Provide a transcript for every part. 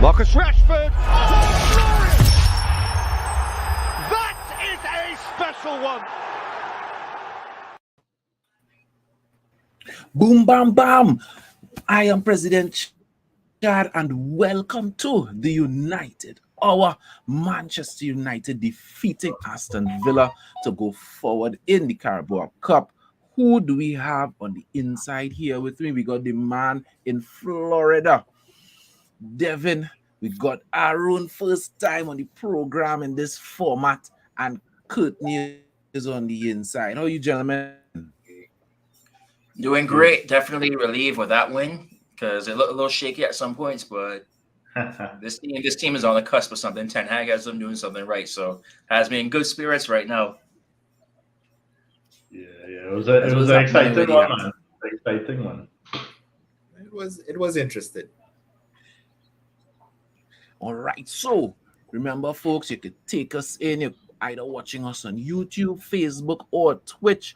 Marcus Rashford. Oh, glorious! That is a special one. Boom, bam, bam. I am President Chad, and welcome to the United. Our Manchester United defeating Aston Villa to go forward in the Carabao Cup. Who do we have on the inside here with me? We got the man in Florida, Devin. We got Aaron, first time on the program in this format, and Courtney is on the inside. How are you, gentlemen? Doing great. Definitely relieved with that win because it looked a little shaky at some points, but this team is on the cusp of something. Ten Hag has them doing something right, so has me in good spirits right now. Yeah, it was an exciting one, man. Exciting one. It was interesting. All right, so remember, folks, you could take us in. You're either watching us on YouTube, Facebook, or Twitch.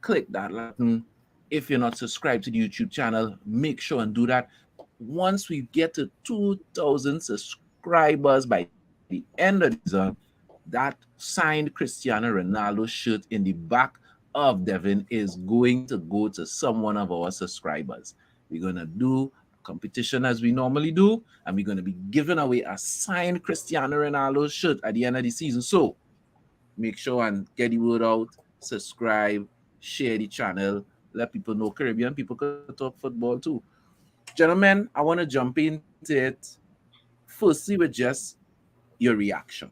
Click that button. If you're not subscribed to the YouTube channel, make sure and do that. Once we get to 2,000 subscribers by the end of the season, that signed Cristiano Ronaldo shirt in the back of Devin is going to go to some one of our subscribers. We're going to do a competition as we normally do, and we're going to be giving away a signed Cristiano Ronaldo shirt at the end of the season. So make sure and get the word out, subscribe, share the channel, let people know Caribbean people can talk football too. Gentlemen, I want to jump into it firstly with just your reaction.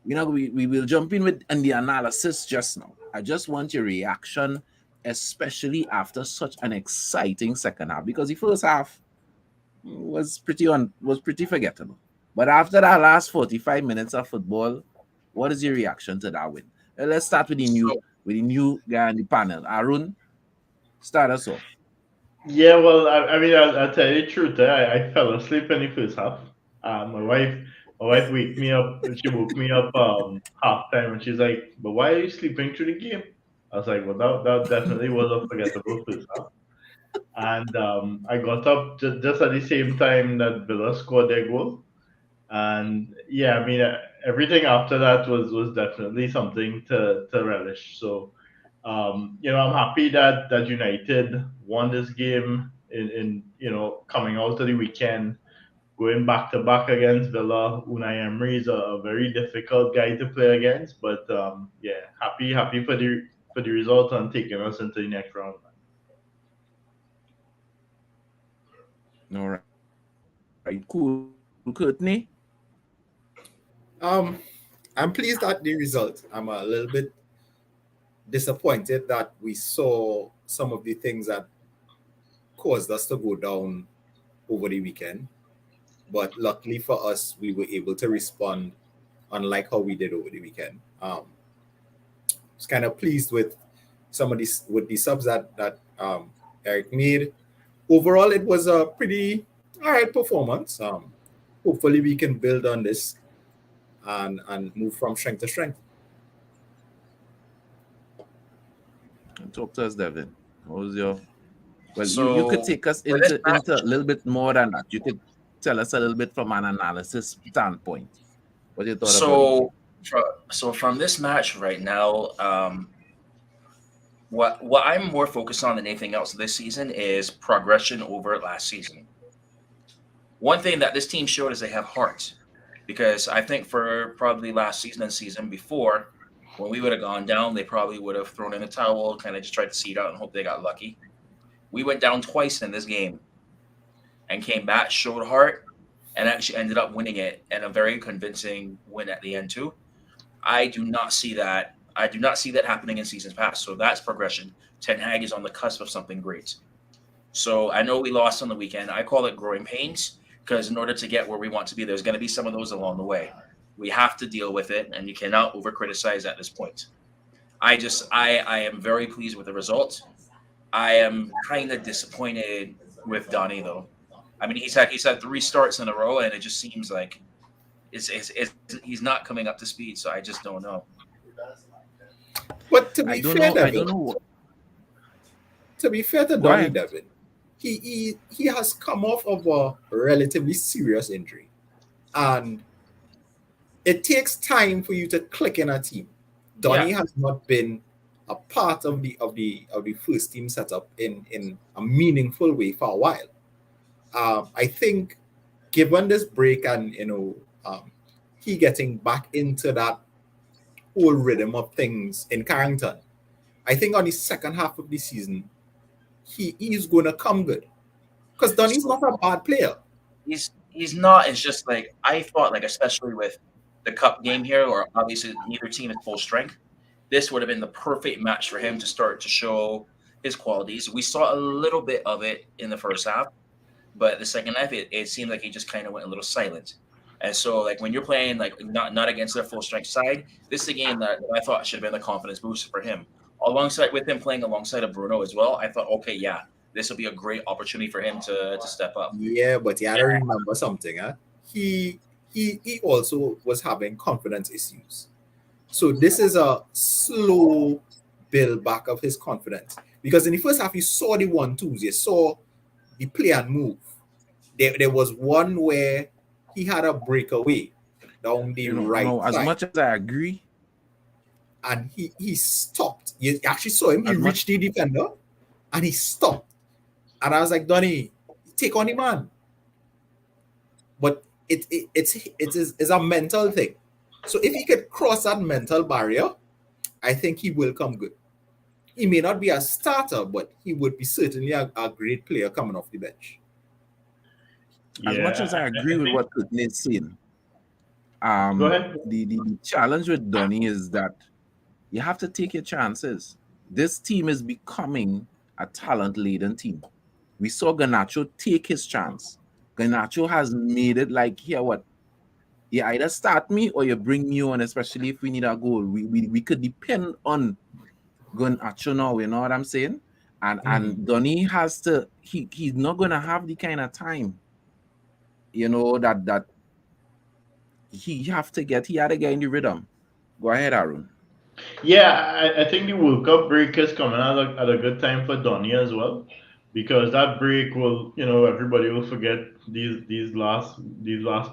We will jump in with the analysis just now. I just want your reaction, especially after such an exciting second half, because the first half was pretty forgettable. But after that last 45 minutes of football, what is your reaction to that win? Let's start with the new guy on the panel. Arun, start us off. Yeah, well, I mean, I'll tell you the truth. I fell asleep in the first half. My wife woke me up. She woke me up halftime, and she's like, "But why are you sleeping through the game?" I was like, "Well, that definitely was a forgettable first half." And I got up just at the same time that Villa scored their goal. And yeah, I mean, everything after that was definitely something to relish. So, I'm happy that United won this game in coming out of the weekend, going back to back against Villa. Unai Emery is a very difficult guy to play against, but yeah, happy for the result and taking us into the next round. All right, cool, Courtney. I'm pleased at the result. I'm a little bit disappointed that we saw some of the things that caused us to go down over the weekend. But luckily for us, we were able to respond unlike how we did over the weekend. I was kind of pleased with some of these with the subs that Eric made. Overall, it was a pretty all right performance. Hopefully, we can build on this and move from strength to strength. Talk to us, Devin. What was your... Well, So, you could take us into a little bit more than that. You could tell us a little bit from an analysis standpoint. What you thought about it? So from this match right now, what I'm more focused on than anything else this season is progression over last season. One thing that this team showed is they have heart, because I think for probably last season and season before, when we would have gone down, they probably would have thrown in the towel, kind of just tried to see it out and hope they got lucky. We went down twice in this game and came back, showed heart, and actually ended up winning it, and a very convincing win at the end too. I do not see that. I do not see that happening in seasons past. So that's progression. Ten Hag is on the cusp of something great. So I know we lost on the weekend. I call it growing pains, because in order to get where we want to be, there's going to be some of those along the way. We have to deal with it, and you cannot over criticize at this point. I am very pleased with the result. I am kind of disappointed with Donny though. I mean, he's had 3 starts in a row, and it just seems like he's not coming up to speed. So I just don't know. But to be fair, Devin, I don't know. to be fair to Donny, Devin, he has come off of a relatively serious injury, and it takes time for you to click in a team. Donny has not been a part of the first team setup in a meaningful way for a while. I think, given this break and he getting back into that whole rhythm of things in Carrington, I think on the second half of the season he is going to come good, because Donny's not a bad player. He's not. It's just like I thought, like especially with the cup game here, or obviously neither team is full strength. This would have been the perfect match for him to start to show his qualities. We saw a little bit of it in the first half, but the second half, it seemed like he just kind of went a little silent. And so, like when you're playing like not against their full strength side, this is a game that I thought should have been the confidence boost for him. Alongside with him playing alongside of Bruno as well, I thought, okay, yeah, this will be a great opportunity for him to step up. Yeah, but you gotta remember something, huh? He also was having confidence issues. So this is a slow build back of his confidence. Because in the first half, you saw the 1-2s, you saw the play and move. There was one where he had a breakaway down the right as side, much as I agree, and he stopped. You actually saw him. He reached the defender, and he stopped. And I was like, Donny, take on the man. But it's a mental thing. So if he could cross that mental barrier, I think he will come good. He may not be a starter, but he would be certainly a great player coming off the bench. As much as I agree with what Courtney is saying, Go ahead. the challenge with Donny is that you have to take your chances. This team is becoming a talent-laden team. We saw Garnacho take his chance. Garnacho has made it like, here, what? You either start me or you bring me on, especially if we need a goal. We could depend on Garnacho now, you know what I'm saying? And Donny has to, he's not going to have the kind of time, that he had to get in the rhythm. Go ahead, Aaron. Yeah, I think the World Cup break is coming at a good time for Donny as well, because that break will, everybody will forget these last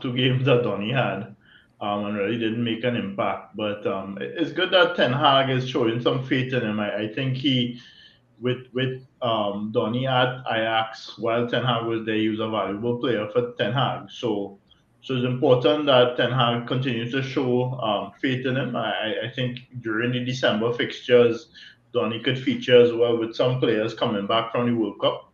two games that Donny had, and really didn't make an impact. But it's good that Ten Hag is showing some faith in him. I think he with Donny at Ajax while Ten Hag was there, he was a valuable player for Ten Hag. So it's important that Ten Hag continues to show faith in him. I think during the December fixtures, Donny could feature as well with some players coming back from the World Cup.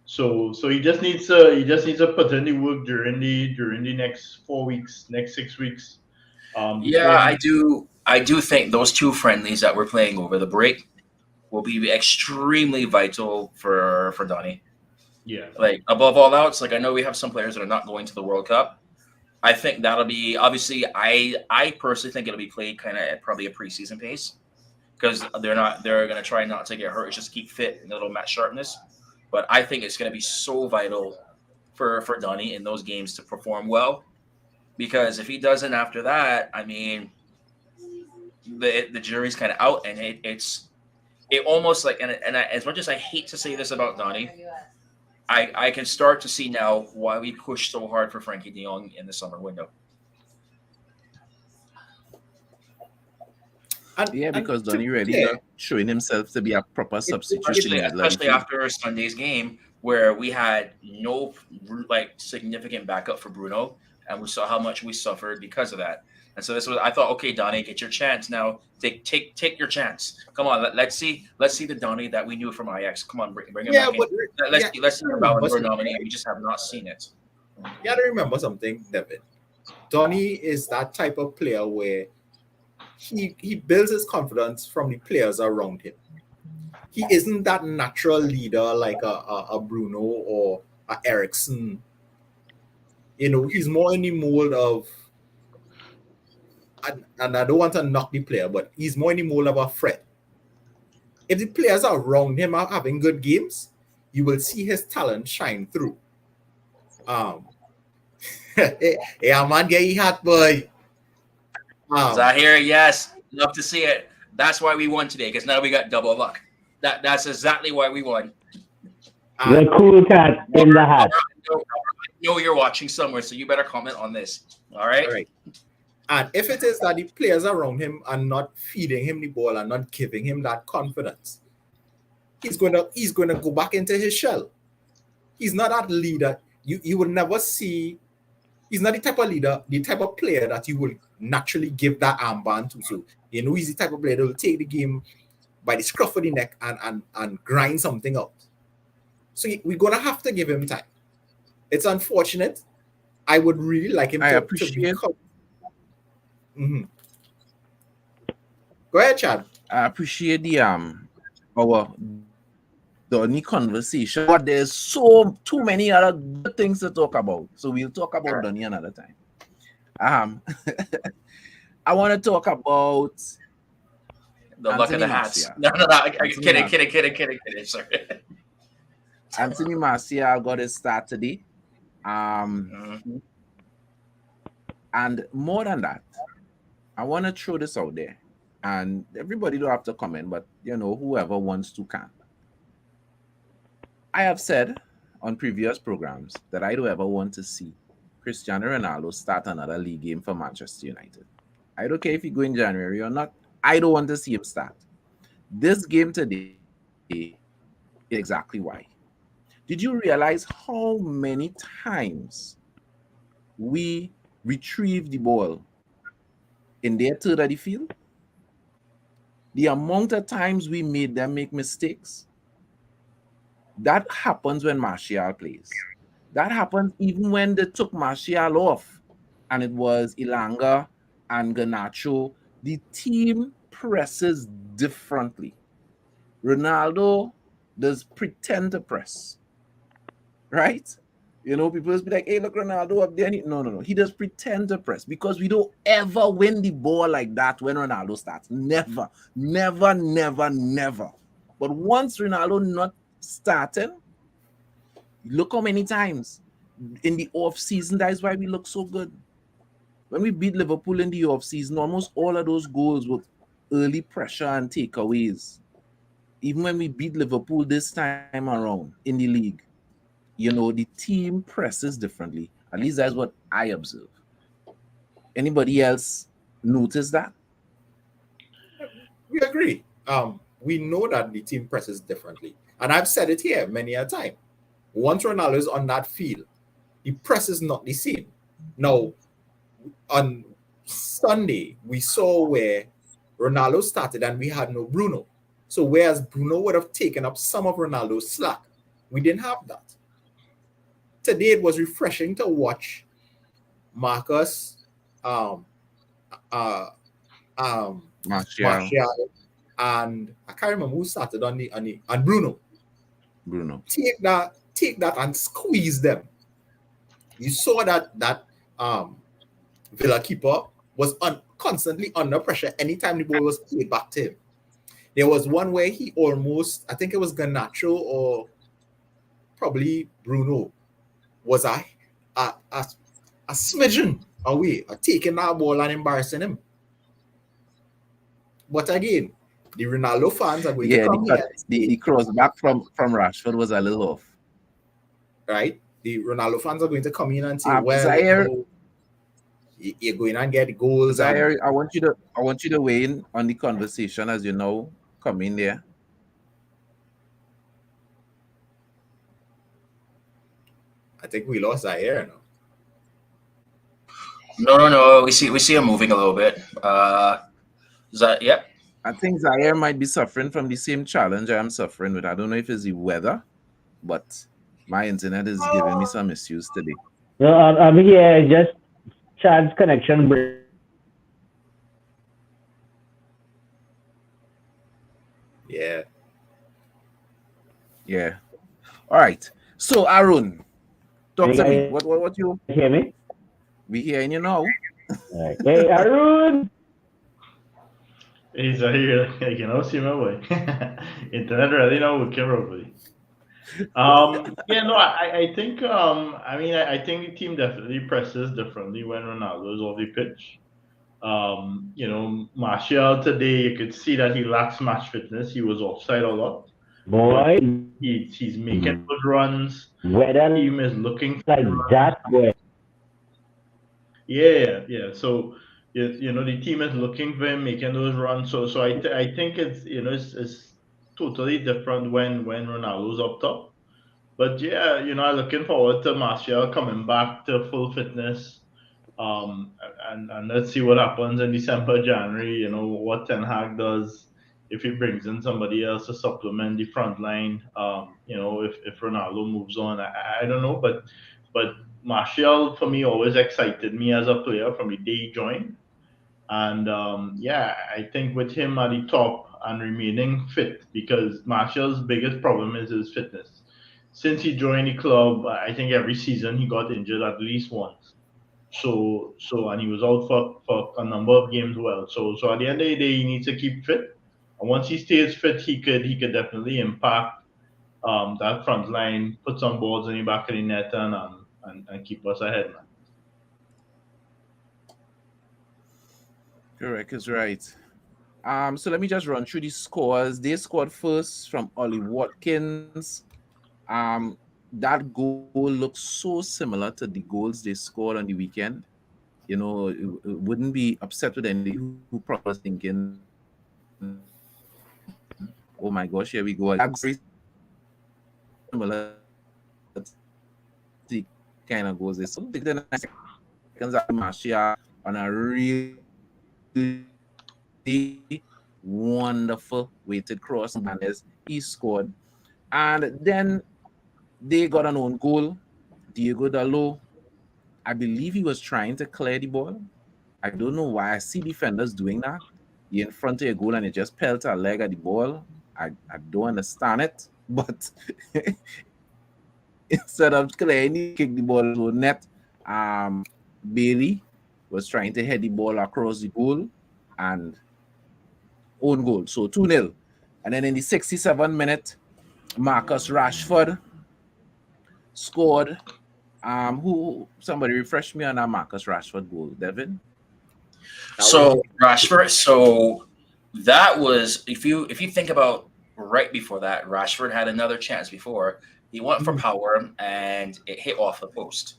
So he just needs to put in the work during the next 4 weeks, next 6 weeks. I do think those two friendlies that we're playing over the break will be extremely vital for Donny. Yeah. Like above all else, like I know we have some players that are not going to the World Cup. I think that'll be obviously. I personally think it'll be played kind of at probably a preseason pace, because they're going to try not to get hurt. It's just keep fit and a little match sharpness. But I think it's going to be so vital for Donny in those games to perform well, because if he doesn't after that, I mean, the jury's kind of out, and it almost like and as much as I hate to say this about Donny, I can start to see now why we pushed so hard for Frankie de Jong in the summer window. Because Donny really showing himself to be a proper substitution, especially after Sunday's game where we had no significant backup for Bruno, and we saw how much we suffered because of that. And so I thought, okay, Donny, get your chance now. Take your chance. Come on, let's see the Donny that we knew from Ajax. Come on, bring him back in. Let's see the Ballon d'Or nominee. We just have not seen it. You gotta remember something, David. Donny is that type of player where he builds his confidence from the players around him. He isn't that natural leader like a Bruno or a Ericsson. He's more in the mold of, and I don't want to knock the player, but he's more in the mold of a Fred. If the players around him are having good games, you will see his talent shine through. Yeah, man, get your hat, boy. Zahir, yes, love to see it. That's why we won today, because now we got double luck. That's exactly why we won. The cool cat in the hat. I know you're watching somewhere, so you better comment on this. All right. All right. And if it is that the players around him are not feeding him the ball and not giving him that confidence, he's gonna go back into his shell. He's not that leader. You will never see. He's not the type of leader, the type of player that you will naturally give that armband to. So he's the type of player that will take the game by the scruff of the neck and grind something out. So we're gonna have to give him time. It's unfortunate. I would really like him to become. Mm-hmm. Go ahead, Chad. I appreciate the only conversation, but there's too many other good things to talk about. So we'll talk about Donny another time. I want to talk about the luck of the hats. No, kidding. Sorry. Anthony Martial got his start today. And more than that, I want to throw this out there, and everybody don't have to comment, but whoever wants to can. I have said on previous programs that I don't ever want to see Cristiano Ronaldo start another league game for Manchester United. I don't care if he go in January or not. I don't want to see him start. This game today is exactly why. Did you realize how many times we retrieved the ball in their third of the field? The amount of times we made them make mistakes. That happens when Martial plays. That happens even when they took Martial off and it was Ilanga and Garnacho. The team presses differently. Ronaldo does pretend to press, right? People just be like, hey, look, Ronaldo up there. No. He does pretend to press because we don't ever win the ball like that when Ronaldo starts. Never. But once Ronaldo not starting, look how many times in the off season. That is why we look so good. When we beat Liverpool in the off season, almost all of those goals were early pressure and takeaways. Even when we beat Liverpool this time around in the league, the team presses differently. At least that's what I observe. Anybody else notice that? We agree. We know that the team presses differently. And I've said it here many a time. Once Ronaldo is on that field, the press is not the same. Now, on Sunday, we saw where Ronaldo started and we had no Bruno. So whereas Bruno would have taken up some of Ronaldo's slack, we didn't have that. Today, it was refreshing to watch Marcus, Martial, and I can't remember who started on Bruno. Take that and squeeze them. You saw that Villa keeper was constantly under pressure anytime the ball was played back to him. There was one where he almost, I think it was Garnacho or probably Bruno, was a smidgen away, taking that ball and embarrassing him. But again, the Ronaldo fans are going to come here. The cross back from Rashford was a little off. Right? The Ronaldo fans are going to come in and say, you're going and get goals. Zaire, I want you to weigh in on the conversation as come in there. I think we lost Zaire now. No. We see him moving a little bit. Yeah. I think Zaire might be suffering from the same challenge I am suffering with. I don't know if it's the weather, but my internet is giving me some issues today. No, I'm here. Just Chad's connection break. Yeah. All right. So Aaron, talk to me. What you hear me? We hearing you now. Right. Hey, Aaron. He's here. I can see my way. Internet ready now with camera, buddy. I think I think the team definitely presses differently when Ronaldo is off the pitch. Martial today, you could see that he lacks match fitness. He was offside a lot. Boy, He's making good runs. weather Team is looking for like that, boy. yeah. So the team is looking for him making those runs. So I think it's totally different when Ronaldo's up top. But yeah, I'm looking forward to Martial coming back to full fitness. And let's see what happens in December, January. What Ten Hag does if he brings in somebody else to supplement the front line. If Ronaldo moves on, I don't know, but Martial for me always excited me as a player from the day he joined. And yeah, I think with him at the top and remaining fit, because Martial's biggest problem is his fitness. Since he joined the club, I think every season he got injured at least once. And he was out for a number of games. Well, so at the end of the day, he needs to keep fit. And once he stays fit, he could definitely impact that front line, put some balls in the back of the net, and keep us ahead, man. Correct is right. So let me just run through the scores. They scored first from Ollie Watkins. That goal looks so similar to the goals they scored on the weekend. It wouldn't be upset with anybody who probably was thinking, oh my gosh, here we go. That's very similar to the kind of goals they saw. The 9 seconds after Martial on a really wonderful weighted cross, and he scored. And then they got an own goal. Diego Dalot, I believe he was trying to clear the ball. I don't know why I see defenders doing that. You're in front of your goal and you just pelt a leg at the ball. I don't understand it. But instead of clearing, he kicked the ball to net. Bailey was trying to head the ball across the goal and own goal. So 2-0. And then in the 67th minute, Marcus Rashford scored. Somebody refresh me on that Marcus Rashford goal, Devin? So Rashford. So that was if you think about right before that, Rashford had another chance before. He went for power and it hit off the post.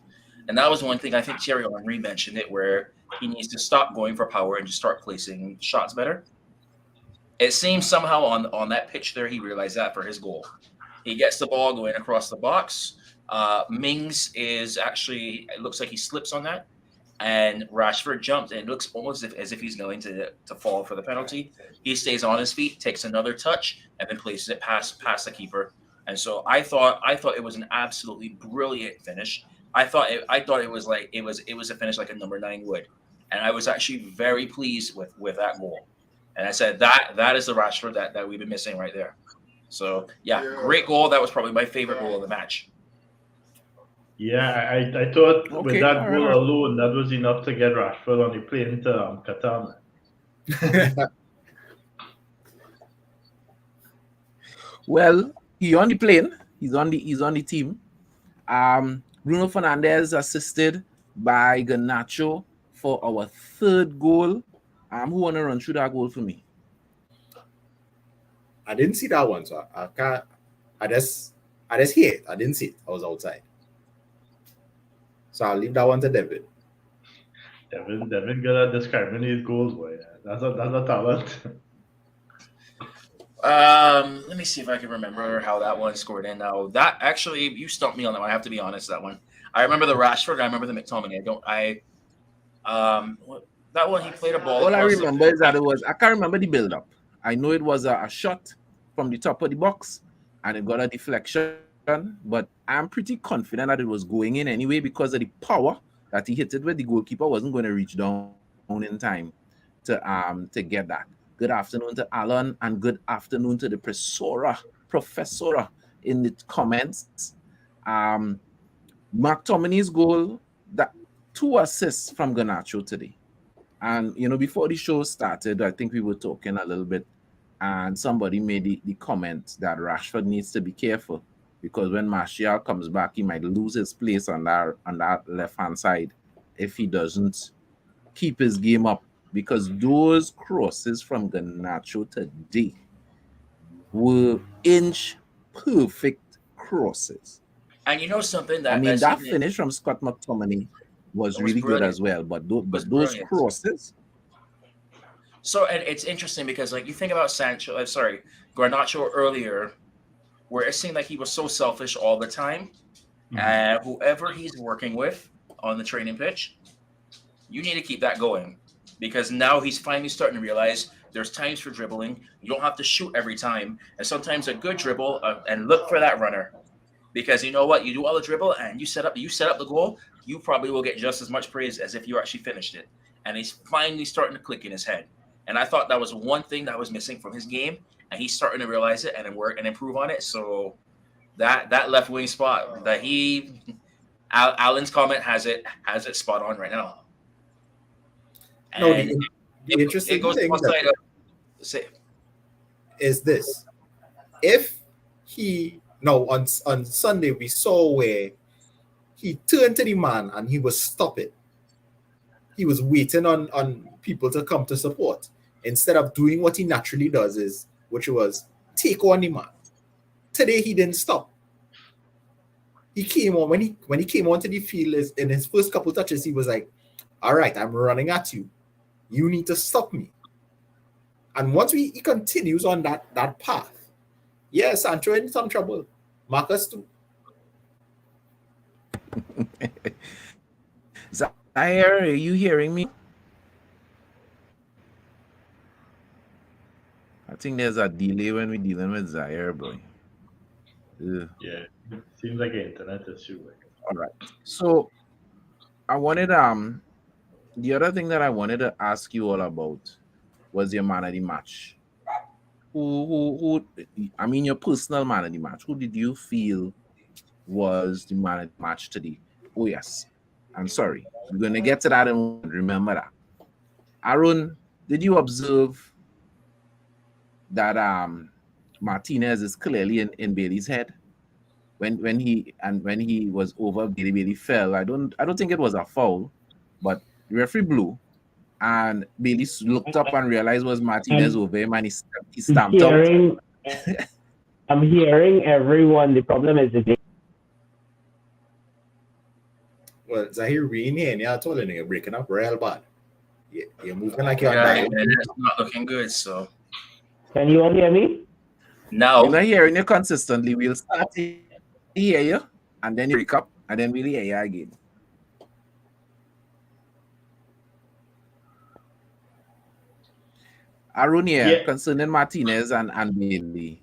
And that was one thing I think Thierry Henry mentioned it, where he needs to stop going for power and just start placing shots better. It seems somehow on that pitch there, he realized that for his goal. He gets the ball going across the box. Mings is actually, it looks like he slips on that. And Rashford jumps, and it looks almost as if he's going to fall for the penalty. He stays on his feet, takes another touch, and then places it past the keeper. And so I thought it was an absolutely brilliant finish. I thought it was like it was a finish like a number 9 would, and I was actually very pleased with that goal. And I said that is the Rashford that we've been missing right there. So yeah, great goal. That was probably my favorite goal of the match. Yeah, I thought with Okay, that all goal right. alone, that was enough to get Rashford on the plane to Qatar, man. Well, he on the plane. He's on the team. Bruno Fernandes assisted by Garnacho for our third goal. Who wanna run through that goal for me? I didn't see that one, so I can't. I just hear it. I didn't see it. I was outside. So I'll leave that one to David. Devin good at describing his goals, boy. That's a talent. Let me see if I can remember how that one scored in. Now that actually, you stumped me on that one. I have to be honest. That one, I remember the Rashford. I remember the McTominay. That one he played a ball. All I across the remember is that I can't remember the build-up. I know it was a shot from the top of the box and it got a deflection, but I'm pretty confident that it was going in anyway because of the power that he hit it with. The goalkeeper wasn't going to reach down in time to get that. Good afternoon to Alan and good afternoon to the professora in the comments. McTominay's goal, that 2 assists from Garnacho today. And, before the show started, I think we were talking a little bit and somebody made the comment that Rashford needs to be careful because when Martial comes back, he might lose his place on that left-hand side if he doesn't keep his game up because those crosses from Garnacho today were inch perfect crosses. And you know something I that mean, that's that even finish from Scott McTominay was it was really good brilliant. as well. But It was those brilliant. crosses, So and it's interesting because like you think about Sancho, sorry, Garnacho earlier, where it seemed like he was so selfish all the time. And whoever he's working with on the training pitch, you need to keep that going because now he's finally starting to realize there's times for dribbling. You don't have to shoot every time, and sometimes a good dribble and look for that runner because you know what, you do all the dribble and you set up the goal, you probably will get just as much praise as if you actually finished it. And he's finally starting to click in his head. And I thought that was one thing that was missing from his game, and he's starting to realize it and then work and improve on it. So that left wing spot that Alan's comment has it spot on right now. Now, And the it interesting goes thing outside of say is this: if he now on Sunday we saw where he turned to the man and he was stopping. He was waiting on people to come to support instead of doing what he naturally does, which was take on the man. Today he didn't stop. He came on when he came onto the field in his first couple touches. He was like, "All right, I'm running at you. You need to stop me." And once he continues on that path, yeah, Sancho in some trouble. Marcus too. Zaire, are you hearing me? I think there's a delay when we're dealing with Zaire, boy. Ugh. Yeah, it seems like an internet issue. All right. So I wanted the other thing that I wanted to ask you all about was your man of the match. Who I mean your personal man of the match. Who did you feel was the man of the match today? Oh yes. I'm sorry. We're gonna get to that and remember that. Aaron, did you observe that Martinez is clearly in Bailey's head? When he was over Bailey fell. I don't think it was a foul, but the referee blew and Bailey looked up and realized was Martinez I'm over him and he stamped out. hearing, I'm hearing everyone. The problem is the Well, Zahir Green here, and I told him you're breaking up real bad. You're moving like you're on yeah, dial. and it's not looking good. So Can you all hear me? We're now not hearing you consistently. We'll start to hear you and then you break up and then we'll hear you again. Aaron here, Yeah. concerning Martinez and Bailey.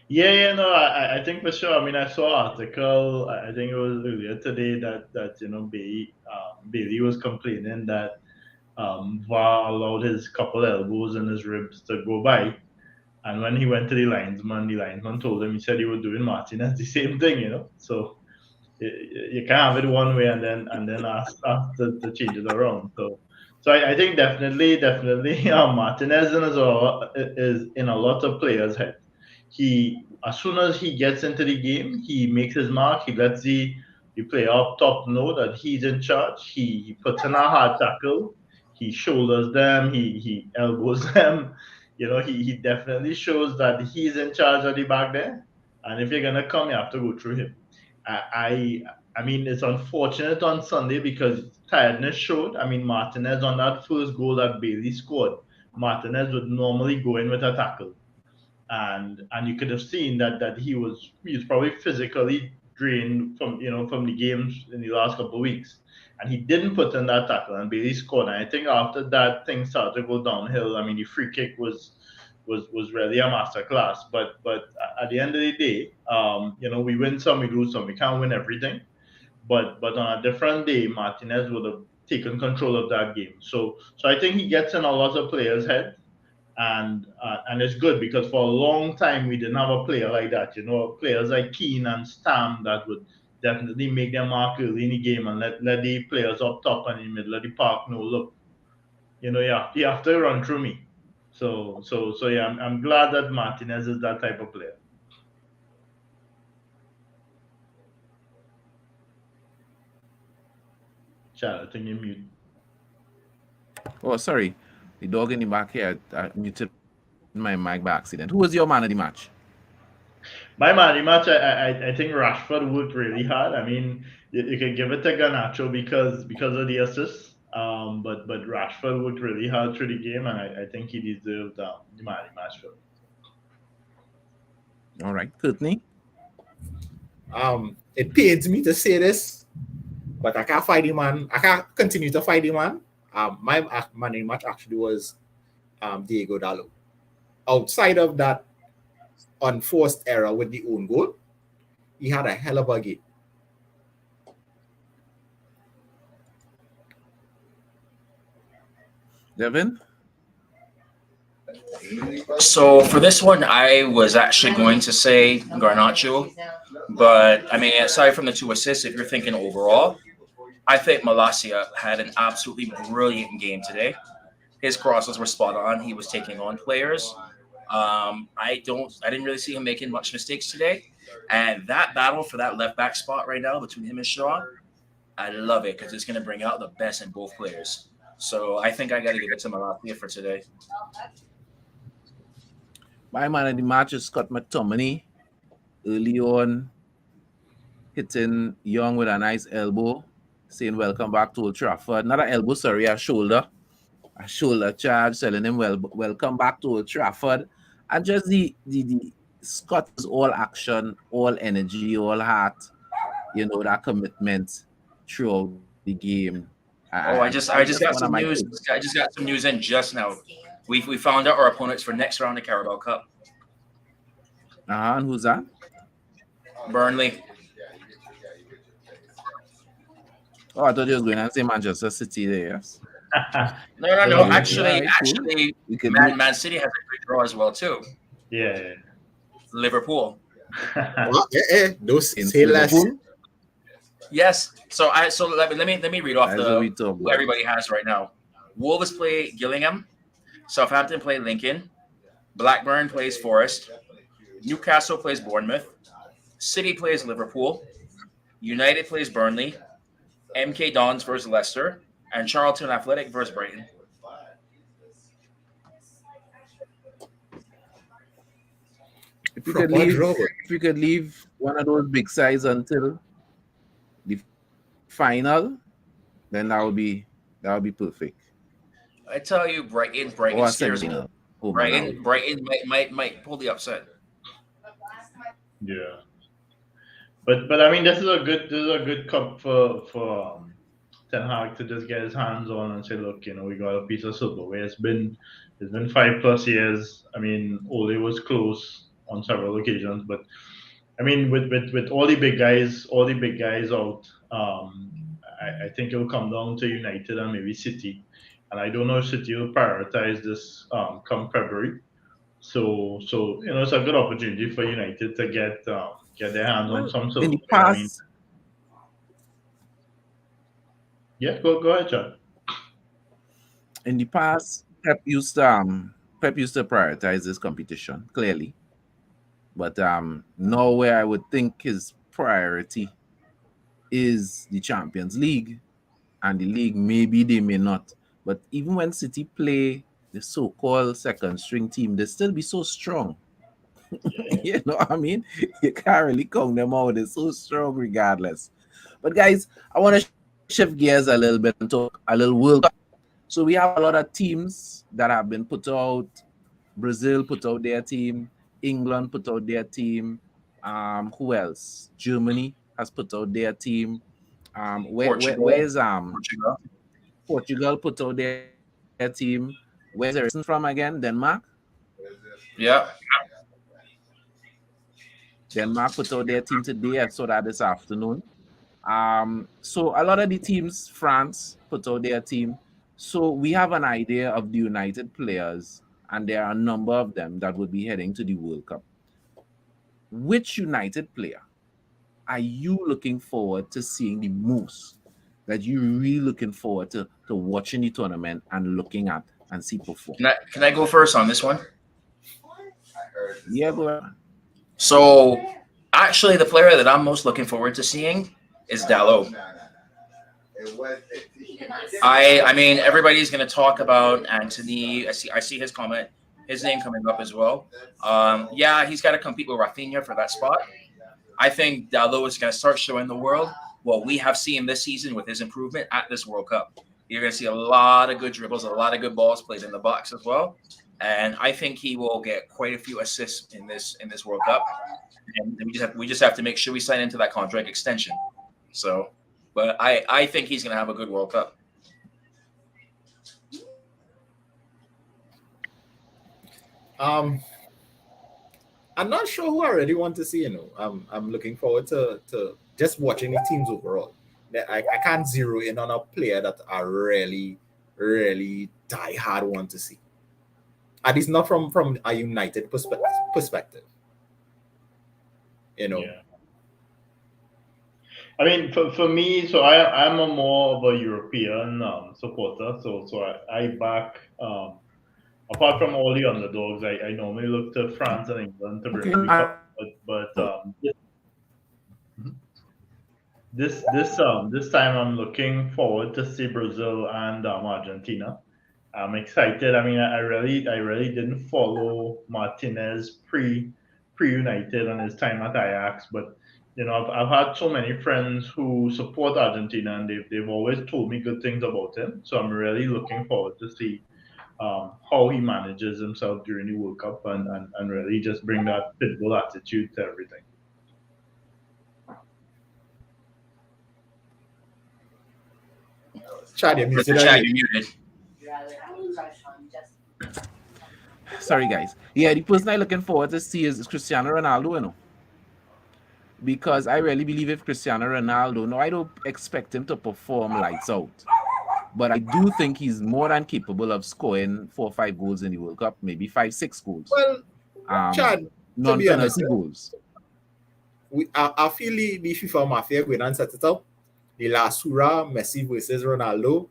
Yeah, no, I think for sure. I mean, I saw an article. I think it was earlier today that Bailey was complaining that VAR allowed his couple elbows and his ribs to go by, and when he went to the linesman told him he said he was doing Martinez the same thing, So you can't have it one way and then ask to change it around. So I think definitely Martinez is in a lot of players' head. He as soon as he gets into the game, he makes his mark. He lets the player up top know that he's in charge. He puts in a hard tackle. He shoulders them. He elbows them. He definitely shows that he's in charge of the back there. And if you're gonna come, you have to go through him. I I mean, it's unfortunate on Sunday because tiredness showed. I mean, Martinez on that first goal that Bailey scored, Martinez would normally go in with a tackle, and you could have seen that he was probably physically drained from the games in the last couple of weeks, and he didn't put in that tackle, and Bailey scored. And I think after that things started to go downhill. I mean, the free kick was really a masterclass. But at the end of the day, we win some, we lose some. We can't win everything. But on a different day, Martinez would have taken control of that game. So I think he gets in a lot of players' head, and it's good because for a long time we didn't have a player like that. Players like Keane and Stam that would definitely make their mark early in the game and let the players up top and in the middle of the park know, look, you have to run through me. So yeah, I'm glad that Martinez is that type of player. Chad, I think you mute. Oh, sorry. The dog in the back here, I muted my mic by accident. Who was your man of the match? My man, the match, I think Rashford worked really hard. I mean, you can give it to Garnacho because of the assist. But Rashford worked really hard through the game, and I think he deserved the man of the match for me. All right, Courtney. It pains me to say this, but I can't fight the man. I can't continue to fight the man. My man in match actually was Diego Dallo. Outside of that unforced error with the own goal, he had a hell of a game. Devin? So for this one, I was actually going to say Garnacho, but I mean, aside from the 2 assists, if you're thinking overall, I think Malacia had an absolutely brilliant game today. His crosses were spot on. He was taking on players. I didn't really see him making much mistakes today. And that battle for that left back spot right now between him and Shaw, I love it because it's going to bring out the best in both players. So I think I got to give it to Malacia for today. My man of the match is Scott McTominay. Early on, hitting Young with a nice elbow, saying welcome back to Old Trafford. Not an elbow, sorry, a shoulder charge, telling him welcome back to Old Trafford. And just the Scott's all action, all energy, all heart, that commitment throughout the game. I just got some news. I just got some news in just now. We found out our opponents for next round of Carabao Cup. And who's that? Burnley. Oh, I thought you was going to say Manchester City there, yes? No. Actually, cool. Man City has a great draw as well too. Yeah. Liverpool. Those say less. Yes. So let me read off who everybody has right now. Wolves play Gillingham. Southampton play Lincoln. Blackburn plays Forest. Newcastle plays Bournemouth. City plays Liverpool. United plays Burnley. MK Dons versus Leicester. And Charlton Athletic versus Brighton. If we could leave one of those big sides until the final, then that would be perfect. I tell you, Brighton scares me. Brighton might pull the upset. Yeah. But I mean, this is a good cup for Ten Hag to just get his hands on and say, look, we got a piece of silverware. It's been 5+ years. I mean, Ole was close on several occasions, but I mean, with all the big guys out, I think it will come down to United and maybe City, and I don't know if City will prioritize this come February. So it's a good opportunity for United to get their hands on some silverware. In the past, yeah, go ahead, Chad. In the past, Pep used to prioritize this competition clearly, but now where I would think his priority is the Champions League, and the league maybe they may not. But even when City play the so-called second string team, they still be so strong. You know what I mean? You can't really count them out. They're so strong regardless. But guys, I want to shift gears a little bit and talk a little World Cup. So we have a lot of teams that have been put out. Brazil put out their team. England put out their team. Who else? Germany has put out their team. Where's Portugal put out their team. Where's Eriksen from again? Denmark? Yeah. Denmark put out their team today. I saw that this afternoon. So a lot of the teams, France put out their team. So we have an idea of the United players, and there are a number of them that would be heading to the World Cup. Which United player are you looking forward to seeing the most? That you're really looking forward to watching the tournament and looking at and see perform? Can I go first on this one? Yeah, go ahead. So actually, the player that I'm most looking forward to seeing is Dalot. I mean, everybody's going to talk about Anthony. I see his his name coming up as well. Yeah, he's got to compete with Rafinha for that spot. I think Dalot is going to start showing the world what we have seen this season with his improvement at this World Cup. You're going to see a lot of good dribbles, a lot of good balls played in the box as well. And I think he will get quite a few assists in this World Cup. And we just have to make sure we sign into that contract extension. So, but I think he's going to have a good World Cup. I'm not sure who I really want to see. I'm looking forward to just watching the teams overall. I can't zero in on a player that I really die hard want to see. At least not from a United perspective. Yeah. I mean, for me, so I'm a more of a European supporter. So I back apart from all the underdogs, I normally look to France and England to bring the cup. But this time I'm looking forward to see Brazil and Argentina. I'm excited. I mean, I really didn't follow Martinez pre United and his time at Ajax, but I've had so many friends who support Argentina, and they've always told me good things about him. So I'm really looking forward to see how he manages himself during the World Cup and really just bring that pitbull attitude to everything. Chad, you're muted. Chad, you're muted. Sorry, guys. Yeah, the person I'm looking forward to see is Cristiano Ronaldo, because I really believe if Cristiano Ronaldo, no, I don't expect him to perform lights out, but I do think he's more than capable of scoring 4 or 5 goals in the World Cup, maybe 5, 6 goals. Well, Chad, non-penalty goals. I feel the FIFA Mafia going and set it up. The La Sura, Messi versus Ronaldo.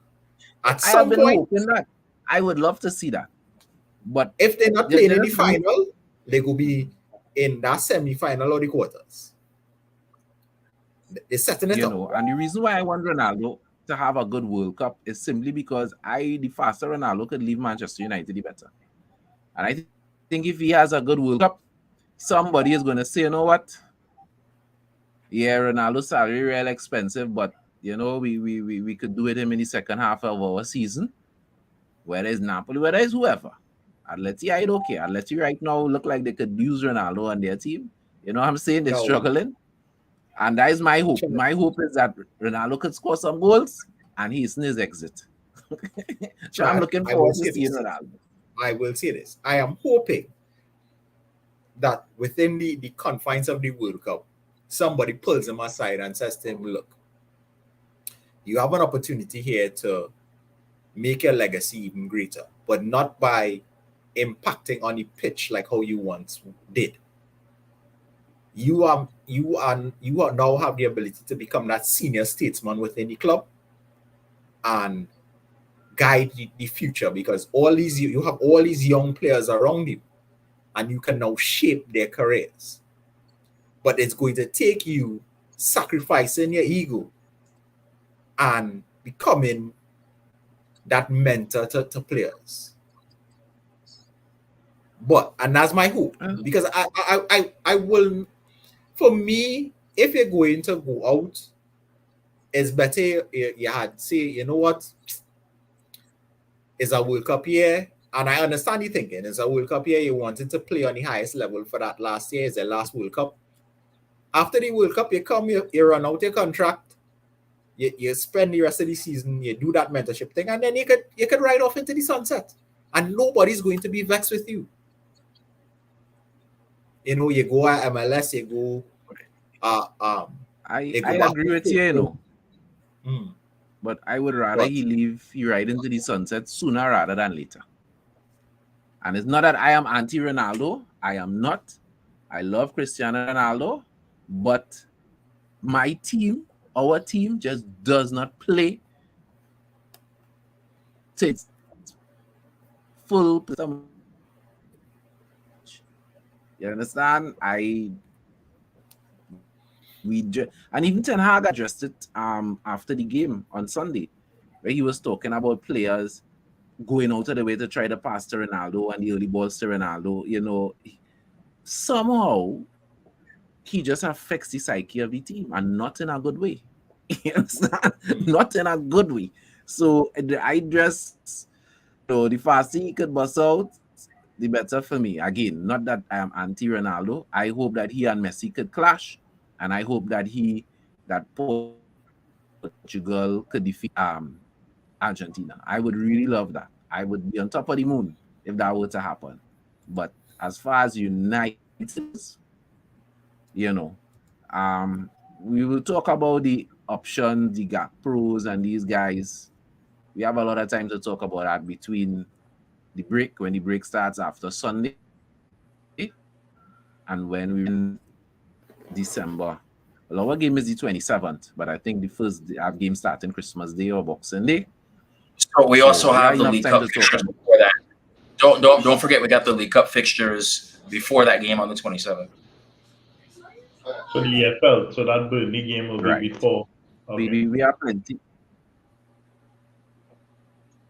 At some point, that. I would love to see that. But if they're not playing in the final, they will be in that semi-final or the quarters. They're setting it up. And the reason why I want Ronaldo to have a good World Cup is simply because the faster Ronaldo could leave Manchester United, the better. And I think if he has a good World Cup, somebody is going to say, you know what? Yeah, Ronaldo's salary real expensive, but we could do it him in the second half of our season. Whether it's Napoli, whether it's whoever. Atleti, I don't care. Atleti right now look like they could use Ronaldo on their team. You know what I'm saying? They're struggling. And that is my hope. My hope is that Ronaldo could score some goals and he's in his exit. So I'm looking forward to seeing Ronaldo. I will say this. I am hoping that within the confines of the World Cup, somebody pulls him aside and says to him, look, you have an opportunity here to make your legacy even greater, but not by impacting on the pitch like how you once did. You now have the ability to become that senior statesman within the club and guide the future, because you have all these young players around you and you can now shape their careers. But it's going to take you sacrificing your ego and becoming that mentor to players. And that's my hope, because I will, for me, if you're going to go out, it's better you had say, you know what, it's a World Cup year, and I understand you thinking it's a World Cup year, you wanted to play on the highest level for that last year, it's the last World Cup. After the World Cup, you run out your contract, you spend the rest of the season, you do that mentorship thing, and then you could ride off into the sunset, and nobody's going to be vexed with you. You go at MLS, you go. I agree with you, but I would rather he ride into the sunset sooner rather than later. And it's not that I am anti-Ronaldo. I am not. I love Cristiano Ronaldo, but my team, our team, just does not play to its full potential. You understand? And even Ten Hag addressed it after the game on Sunday, where he was talking about players going out of the way to try to pass to Ronaldo and the early balls to Ronaldo, somehow he just affects the psyche of the team and not in a good way. You understand? Not in a good way. So I just, the faster he could bust out, the better for me. Again, not that I am anti-Ronaldo. I hope that he and Messi could clash, and I hope that Portugal could defeat Argentina. I would really love that. I would be on top of the moon if that were to happen. But as far as United, we will talk about the options, the gap pros, and these guys. We have a lot of time to talk about that between the break, when the break starts after Sunday, and when we're in December. Well, our game is the 27th, but I think the first game starting Christmas Day or Boxing Day. So we also have the League Cup fixtures before that. Don't forget we got the League Cup fixtures before that game on the 27th. So the EFL, so that Burnley game will be before. Okay. We have plenty.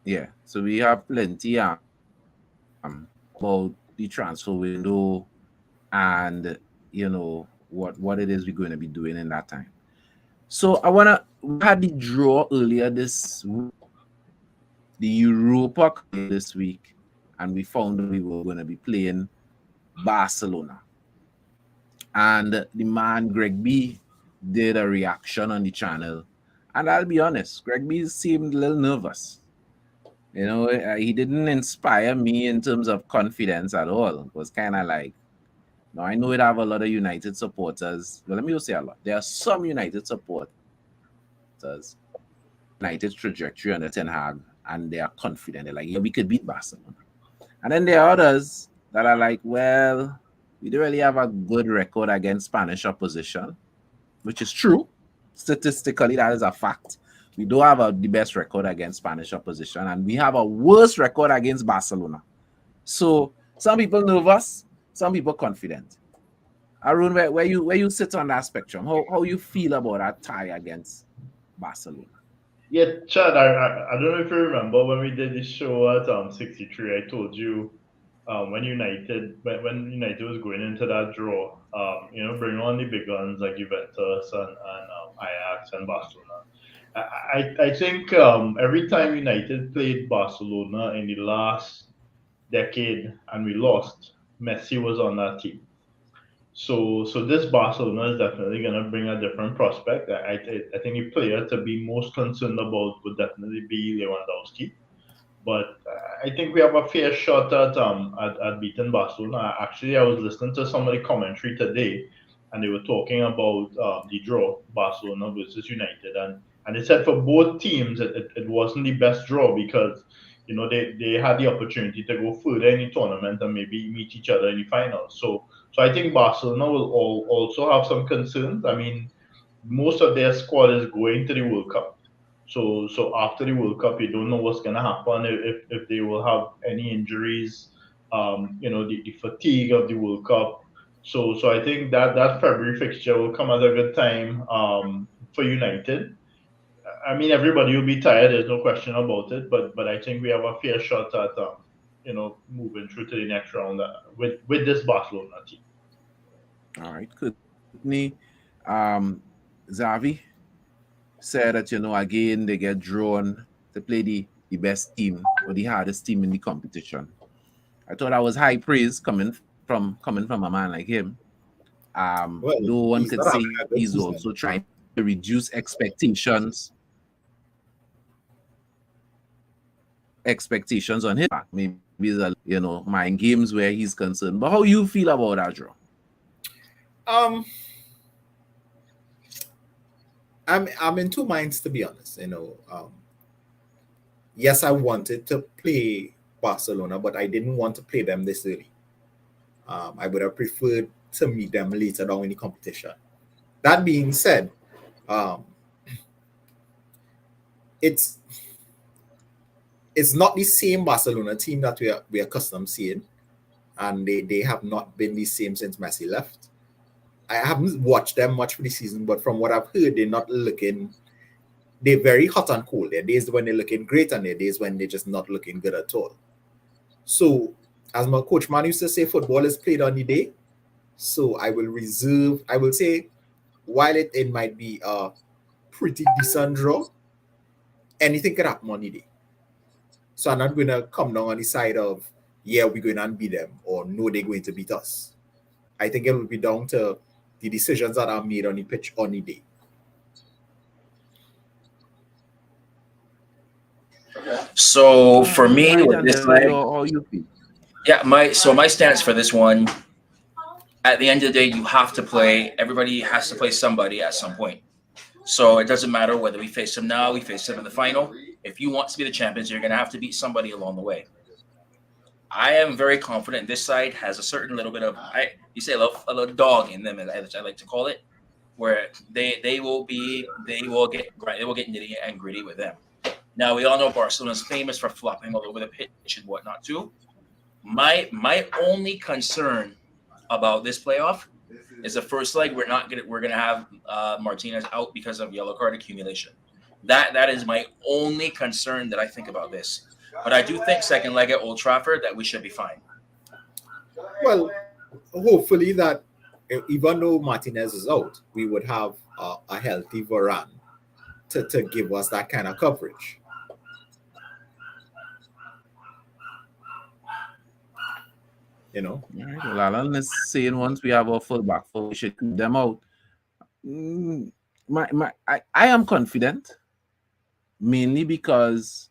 Yeah, so we have plenty about the transfer window and what it is we're going to be doing in that time. So we had the draw earlier this week, the Europa this week, and we found we were going to be playing Barcelona. And the man Greg B did a reaction on the channel, and I'll be honest, Greg B seemed a little nervous. He didn't inspire me in terms of confidence at all. It was kind of like, now I know we have a lot of United supporters. But let me just say a lot. There are some United supporters, United's trajectory under Ten Hag, and they are confident. They're like, yeah, we could beat Barcelona. And then there are others that are like, well, we don't really have a good record against Spanish opposition, which is true. Statistically, that is a fact. We don't have the best record against Spanish opposition, and we have a worse record against Barcelona. So some people nervous, some people confident. Arun, where you sit on that spectrum? How you feel about that tie against Barcelona? Yeah, Chad, I don't know if you remember when we did this show at 63, I told you when United was going into that draw, bring on the big guns like Juventus and Ajax and Barcelona. I think every time United played Barcelona in the last decade and we lost, Messi was on that team. So this Barcelona is definitely going to bring a different prospect. I think the player to be most concerned about would definitely be Lewandowski. But I think we have a fair shot at beating Barcelona. Actually, I was listening to some of the commentary today, and they were talking about the draw, Barcelona versus United, and they said for both teams it wasn't the best draw because they had the opportunity to go further in the tournament and maybe meet each other in the final. So I think Barcelona will also have some concerns. I mean, most of their squad is going to the World Cup. So after the World Cup, you don't know what's going to happen if they will have any injuries. The fatigue of the World Cup. So I think that February fixture will come at a good time for United. I mean, everybody will be tired. There's no question about it. But I think we have a fair shot at moving through to the next round with this Barcelona team. All right, good. Xavi said that again they get drawn to play the best team or the hardest team in the competition. I thought that was high praise coming from a man like him. No one could say he's also trying to reduce expectations on him. Maybe mind games where he's concerned. But how you feel about that draw? I'm in two minds, to be honest. Yes, I wanted to play Barcelona, but I didn't want to play them this early. I would have preferred to meet them later down in the competition. That being said, it's not the same Barcelona team that we are accustomed seeing, and they have not been the same since Messi left. I haven't watched them much for the season, but from what I've heard, they're not looking they're very hot and cold. There are days when they're looking great, and there are days when they're just not looking good at all. So, as my coach man used to say, football is played on the day. So I will say, while it might be a pretty decent draw, anything can happen on the day. So I'm not going to come down on the side of, yeah, we're going to beat them, or no, they're going to beat us. I think it will be down to the decisions that are made on the pitch on the day. So for me, with this leg, how you feel? yeah, my stance for this one, at the end of the day, you have to play. Everybody has to play somebody at some point. So it doesn't matter whether we face them now, we face them in the final. If you want to be the champions, you're going to have to beat somebody along the way. I am very confident this side has a certain little bit of, you say a little dog in them, as I like to call it, where they will get nitty and gritty with them. Now we all know Barcelona's famous for flopping all over the pitch and whatnot too. My only concern about this playoff is the first leg we're gonna have Martinez out because of yellow card accumulation. That is my only concern that I think about this. But I do think second leg at Old Trafford that we should be fine. Well, hopefully that even though Martinez is out, we would have a healthy Varane to give us that kind of coverage. You know? All right. Well, Alan is saying once we have our full back four, we should keep them out. I am confident, mainly because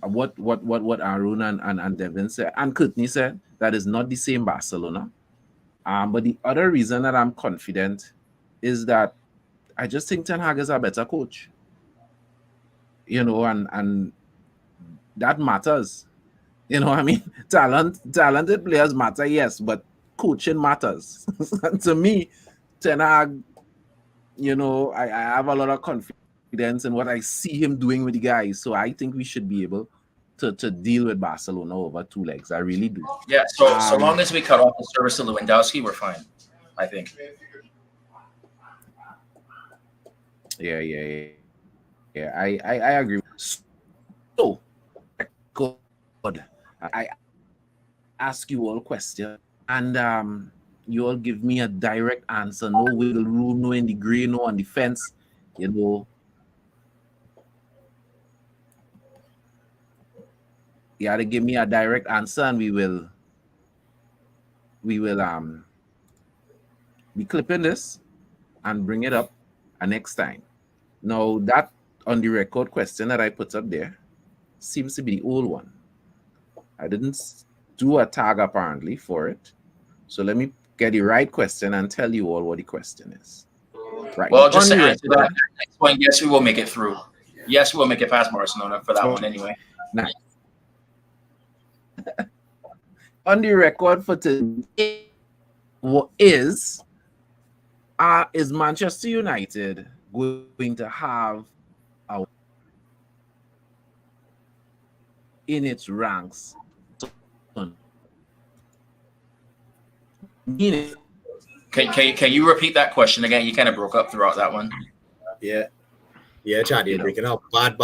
what Arun and Devin said and Courtney said, that is not the same Barcelona. But the other reason that I'm confident is that I just think Ten Hag is a better coach. You know, and that matters. You know what I mean? Talented players matter, yes, but coaching matters. To me, Ten Hag, you know, I have a lot of confidence in what I see him doing with the guys. So I think we should be able to deal with Barcelona over two legs. I really do. Yeah, so long as we cut off the service to Lewandowski, we're fine, I think. Yeah. I agree. So, good. I ask you all questions, and you all give me a direct answer. No wiggle room, no in the gray, no on the fence. You know. You have to give me a direct answer, and we will be clipping this and bring it up next time. Now that on the record question that I put up there seems to be the old one. I didn't do a tag apparently for it. So let me get the right question and tell you all what the question is. Right. Well, just to answer that next point, yes, we will make it through. Yes, we will make it past Barcelona for that one anyway. Nice. On the record for today, what is Manchester United going to have in its ranks? Can you repeat that question again? You kind of broke up throughout that one. Yeah, Chad, you're breaking up. Bad.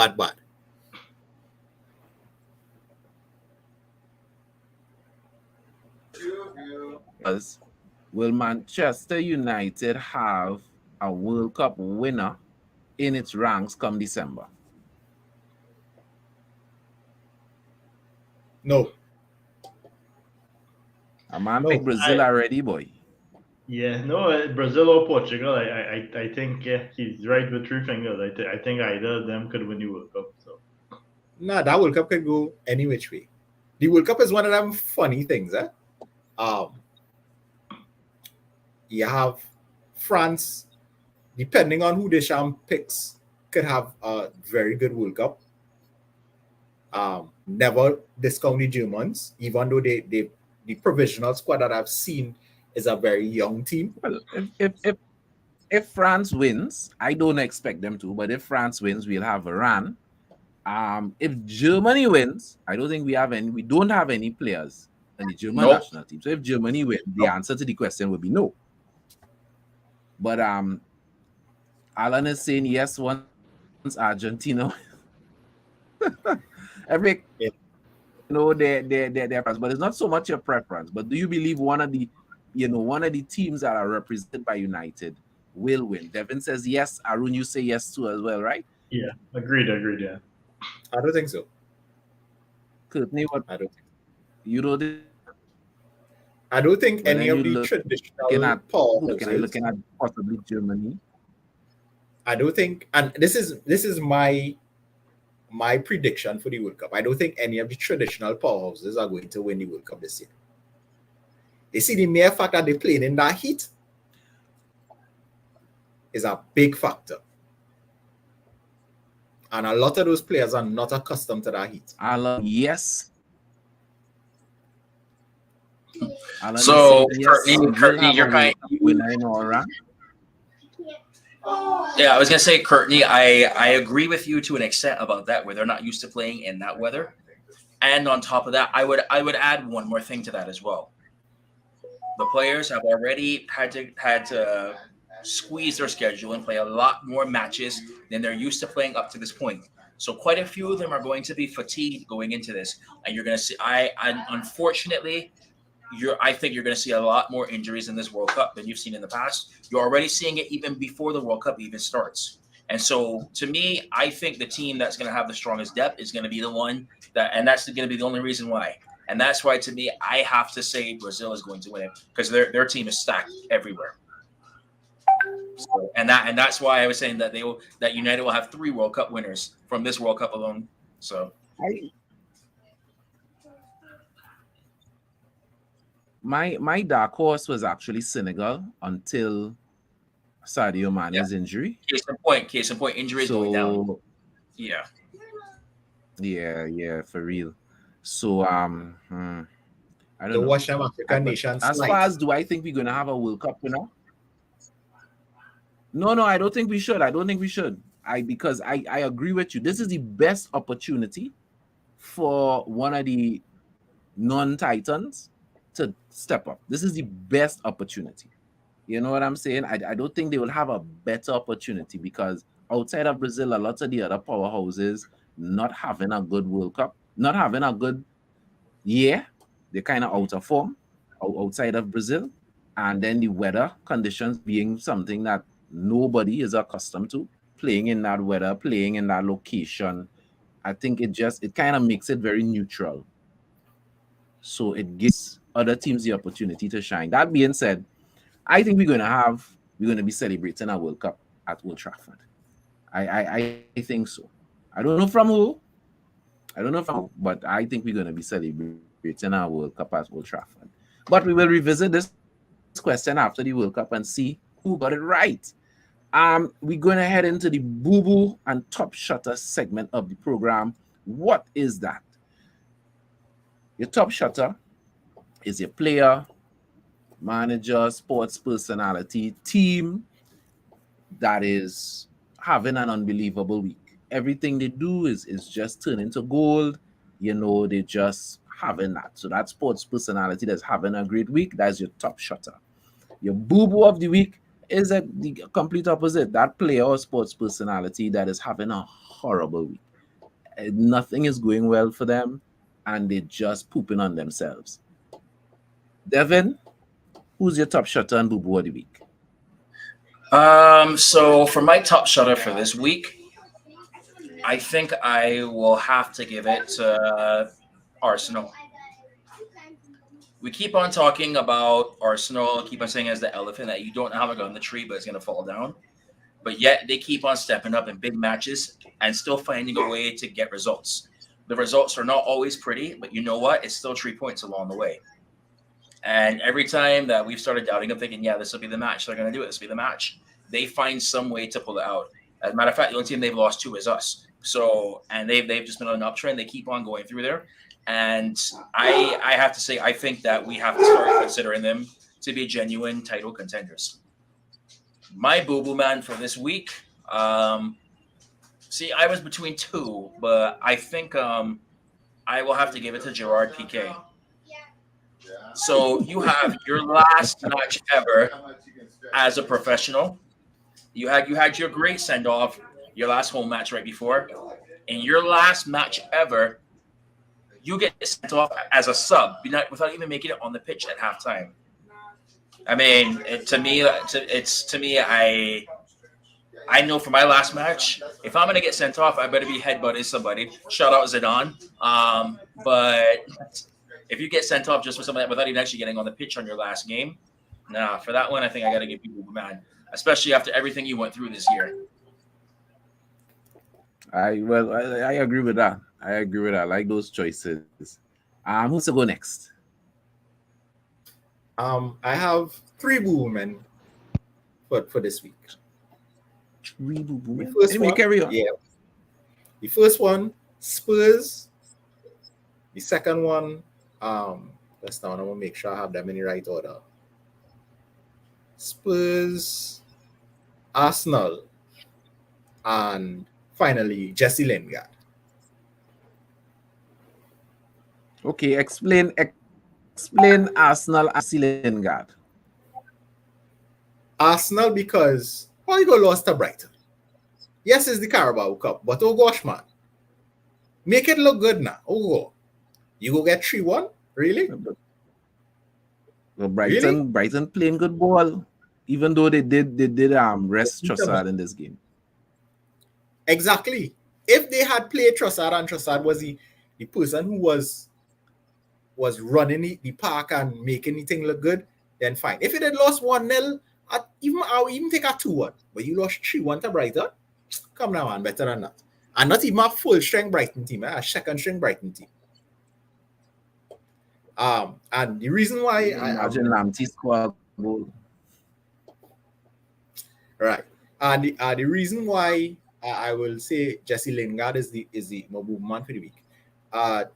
Will Manchester United have a World Cup winner in its ranks come December? No. A man pick Brazil already, boy. Yeah, no, Brazil or Portugal. I think he's right with three fingers. I think either of them could win the World Cup. So. Nah, that World Cup can go any which way. The World Cup is one of them funny things, eh? You have France, depending on who Deschamps picks, could have a very good World Cup. Never discount the Germans, even though the provisional squad that I've seen is a very young team. Well, if France wins, I don't expect them to, but if France wins, we'll have Varane. If Germany wins, I don't think we don't have any players in the German national team. So if Germany wins, the answer to the question would be no. But Alan is saying yes, once Argentina. Every Yeah. their preference, but it's not so much your preference. But do you believe one of the teams that are represented by United will win? Devin says yes. Arun, you say yes too as well, right? Yeah, agreed, yeah. I don't think so. Courtney, what I don't. you know? I don't think But any then of you the looking traditional at powerhouses. possibly Germany. I don't think, and this is my prediction for the World Cup. I don't think any of the traditional powerhouses are going to win the World Cup this year. You see, the mere fact that they're playing in that heat is a big factor. And a lot of those players are not accustomed to that heat. Alan, yes. Alan So, is saying yes, Courtney, we will you're have a kind. World Cup winner in our rank. Yeah, I was gonna say, Courtney, I agree with you to an extent about that, where they're not used to playing in that weather. And on top of that, I would add one more thing to that as well. The players have already had to squeeze their schedule and play a lot more matches than they're used to playing up to this point. So quite a few of them are going to be fatigued going into this, and you're going to see. I unfortunately, I think you're going to see a lot more injuries in this World Cup than you've seen in the past. You're already seeing it even before the World Cup even starts. And so, to me, I think the team that's going to have the strongest depth is going to be the one and that's going to be the only reason why. And that's why, to me, I have to say Brazil is going to win it because their team is stacked everywhere. So, and that's why I was saying that that United will have 3 World Cup winners from this World Cup alone. So, My dark horse was actually Senegal until Sadio Mane's injury. Case in point, injuries going down. Yeah. Yeah, for real. So I don't know. Watch them African nations. As far as do I think we're gonna have a World Cup winner? No, I don't think we should. Because I agree with you. This is the best opportunity for one of the non-Titans to step up. This is the best opportunity. You know what I'm saying? I don't think they will have a better opportunity because outside of Brazil, a lot of the other powerhouses not having a good World Cup, not having a good year. They're kind of out of form outside of Brazil. And then the weather conditions being something that nobody is accustomed to, playing in that weather, playing in that location. I think it kind of makes it very neutral. So it gives other teams the opportunity to shine. That being said, I think we're gonna be celebrating a World Cup at Old Trafford. I think so. I don't know from who, but I think we're gonna be celebrating our World Cup at Old Trafford. But we will revisit this question after the World Cup and see who got it right. We're gonna head into the boo-boo and top shutter segment of the program. What is that? Your top shutter is your player, manager, sports personality, team that is having an unbelievable week. Everything they do is just turning to gold. They just having that. So that sports personality that's having a great week, that's your top shutter. Your boo-boo of the week is the complete opposite. That player or sports personality that is having a horrible week. Nothing is going well for them, and they're just pooping on themselves. Devin, who's your top shutter and boo-boo of the week? So for my top shutter for this week, I think I will have to give it to Arsenal. We keep on talking about Arsenal, keep on saying as the elephant that you don't have a gun in the tree, but it's going to fall down. But yet they keep on stepping up in big matches and still finding a way to get results. The results are not always pretty, but you know what? It's still 3 points along the way. And every time that we've started doubting them, thinking, yeah, this will be the match, they're going to do it, this will be the match, they find some way to pull it out. As a matter of fact, the only team they've lost to is us. So, and they've just been on an uptrend. They keep on going through there. And I have to say, I think that we have to start considering them to be genuine title contenders. My boo-boo man for this week, see, I was between 2, but I think I will have to give it to Gerard Piqué. So you have your last match ever as a professional. You had your great send-off. your last home match right before, in your last match ever, you get sent off as a sub without even making it on the pitch at halftime. I mean, to me, I know for my last match, if I'm gonna get sent off, I better be headbutting somebody. Shout out Zidane. But if you get sent off just for something that without even actually getting on the pitch on your last game, nah, for that one, I think I gotta give people man, especially after everything you went through this year. I agree with that. I agree with that. I like those choices. Who's to go next? I have 3 boo women for this week. The first Anyway, one, carry on. yeah. The first one, Spurs. The second one, let's now. I want to make sure I have them in the right order. Spurs, Arsenal, and finally Jesse Lingard. Okay, explain Arsenal and Lingard. Arsenal because you go lost to Brighton. Yes, it's the Carabao Cup, but oh gosh, man. Make it look good now. Oh, go. You go get 3-1? Really? Well, Brighton playing good ball, even though they did rest Trossard in this game. Exactly. If they had played Trossard and Trossard was the person who was running the park and making anything look good, then fine. If it had lost 1-0, I would even take a 2-1. But you lost 3-1 to Brighton? Come now, man, better than that. And not even a full strength Brighton team, a second string Brighton team. And the reason why imagine Lamptey score a goal. Right. And the reason why I will say Jesse Lingard is the Mabu man for the week.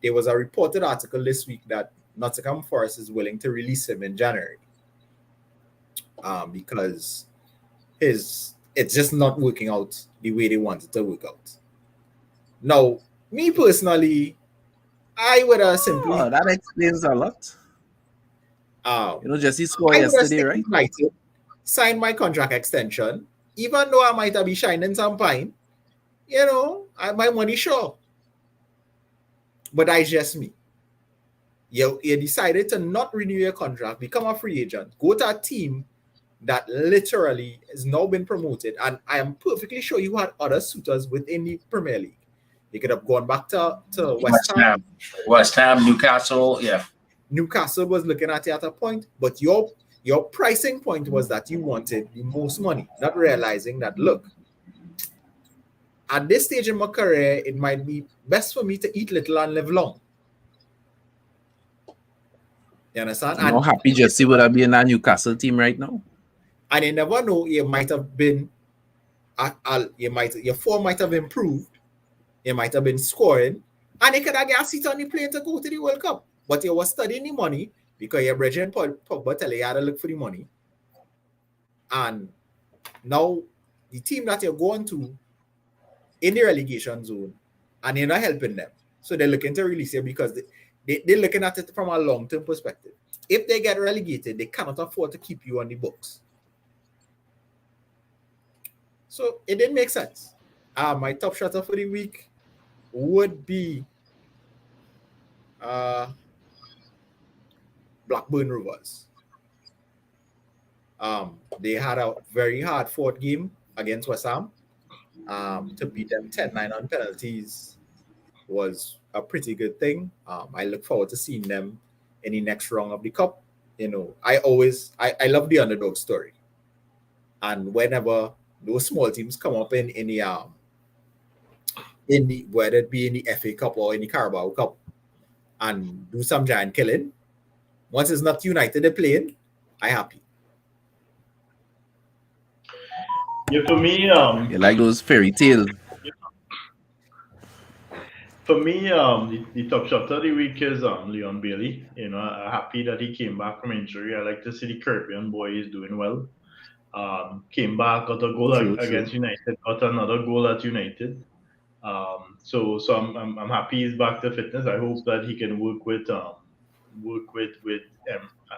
There was a reported article this week that Nottingham Forest is willing to release him in January. Because it's just not working out the way they want it to work out. Now, me personally, I would have simply... Oh, that explains a lot. Jesse scored yesterday, right? United, signed my contract extension, even though I might have been shining some pine, my money sure. But that's just me. You decided to not renew your contract, become a free agent, go to a team that literally has now been promoted, and I am perfectly sure you had other suitors within the Premier League. You could have gone back to West Ham, Newcastle, yeah. Newcastle was looking at it at a point, but your pricing point was that you wanted the most money, not realizing that, look, at this stage in my career, it might be best for me to eat little and live long. You understand? I'm happy Jesse would have been in a Newcastle team right now. And you never know, you might have been, your form might have improved, you might have been scoring, and you could have got a seat on the plane to go to the World Cup. But you were studying the money because your brethren Pogba tell you had to look for the money. And now the team that you're going to in the relegation zone, and you're not helping them. So they're looking to release you because they're looking at it from a long-term perspective. If they get relegated, they cannot afford to keep you on the books. So it didn't make sense. My top shotter for the week would be Blackburn Rovers. They had a very hard-fought game against West Ham. To beat them 10-9 on penalties was a pretty good thing. I look forward to seeing them in the next round of the cup. I love the underdog story. And whenever those small teams come up in the whether it be in the FA Cup or in the Carabao Cup and do some giant killing, once it's not United they're playing, I'm happy. Yeah, for me, you like those fairy tales. For me, the top shot of the week is Leon Bailey. I'm happy that he came back from injury. I like to see the Caribbean boys doing well. Came back, got a goal against United, got another goal at United. So I'm happy he's back to fitness. I hope that he can work with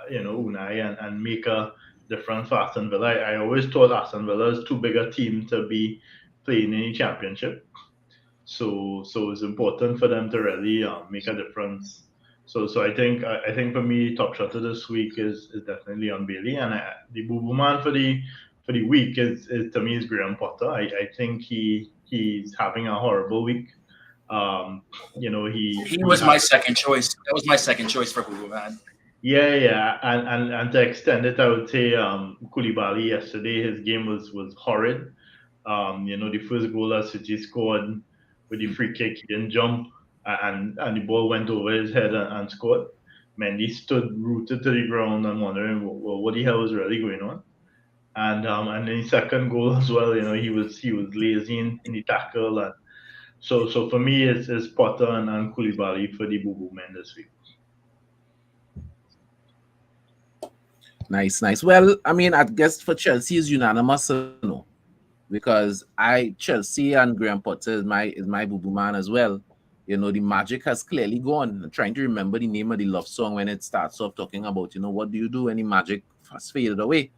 Unai and make a difference for Aston Villa. I always thought Aston Villa is too big a team to be playing in the championship. So it's important for them to really make a difference. So I think for me, top shotter this week is definitely on Bailey, and the boo boo man for the week is to me is Graham Potter. I think he's having a horrible week. You know, He was my second choice. That was my second choice for Google, man. yeah, and to extend it, I would say Koulibaly yesterday, his game was horrid. You know, the first goal that City scored with the free kick, he didn't jump, and the ball went over his head and scored. Mendy stood rooted to the ground and wondering what the hell was really going on. And then the second goal as well, you know, he was lazy in the tackle, and so for me, it's Potter and Koulibaly for the Boo Boo men this week. Nice, nice. Well, I mean, I guess for Chelsea is unanimous, no, because Chelsea and Graham Potter is my boo boo man as well. You know, the magic has clearly gone. I'm trying to remember the name of the love song when it starts off talking about, you know, what do you do when the magic has faded away?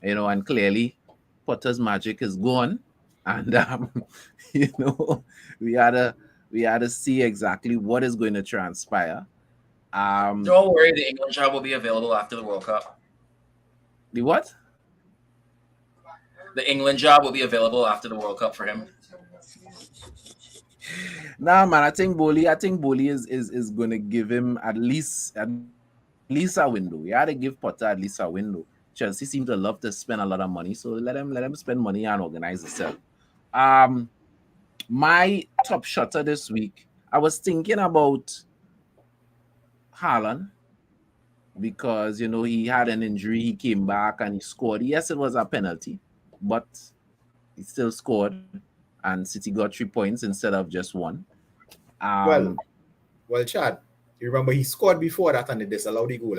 You know, and clearly Potter's magic is gone. And you know, we had to see exactly what is going to transpire. Don't worry, the England job will be available after the World Cup. The what? The England job will be available after the World Cup for him. Nah, man, I think Boli is going to give him at least a window. We had to give Potter at least a window. Chelsea seem to love to spend a lot of money, so let him spend money and organize itself. My top shotter this week, I was thinking about Haaland, because, you know, he had an injury, he came back and he scored. Yes, it was a penalty, but he still scored, and City got 3 points instead of just one. Well, Chad, you remember he scored before that and they disallowed the goal,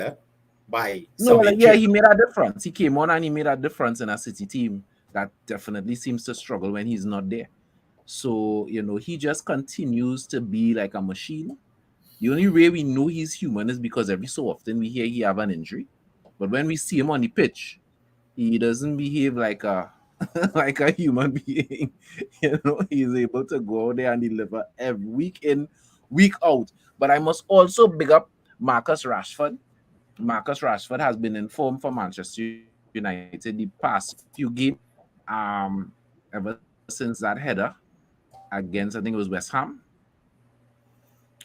by no, some yeah, injury. he made a difference. He came on and he made a difference in a City team that definitely seems to struggle when he's not there. So, you know, he just continues to be like a machine. The only way we know he's human is because every so often we hear he have an injury. But when we see him on the pitch, he doesn't behave like a like a human being. You know, he's able to go out there and deliver every week in, week out. But I must also big up Marcus Rashford. Marcus Rashford has been in form for Manchester United the past few games. Ever since that header against, I think it was West Ham.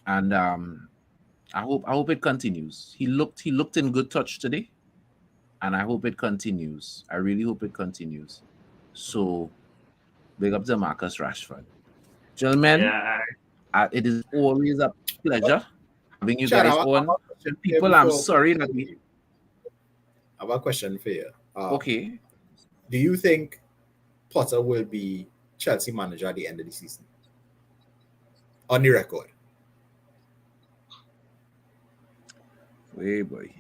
And I hope it continues. He looked in good touch today, and I hope it continues. I really hope it continues. So, big up to Marcus Rashford, gentlemen. Yeah, It is always a pleasure having you Chad, guys I have a on. question for you People, I'm before- sorry that we. I have a question for you. Okay. Do you think Potter will be Chelsea manager at the end of the season? On the record. Hey boy.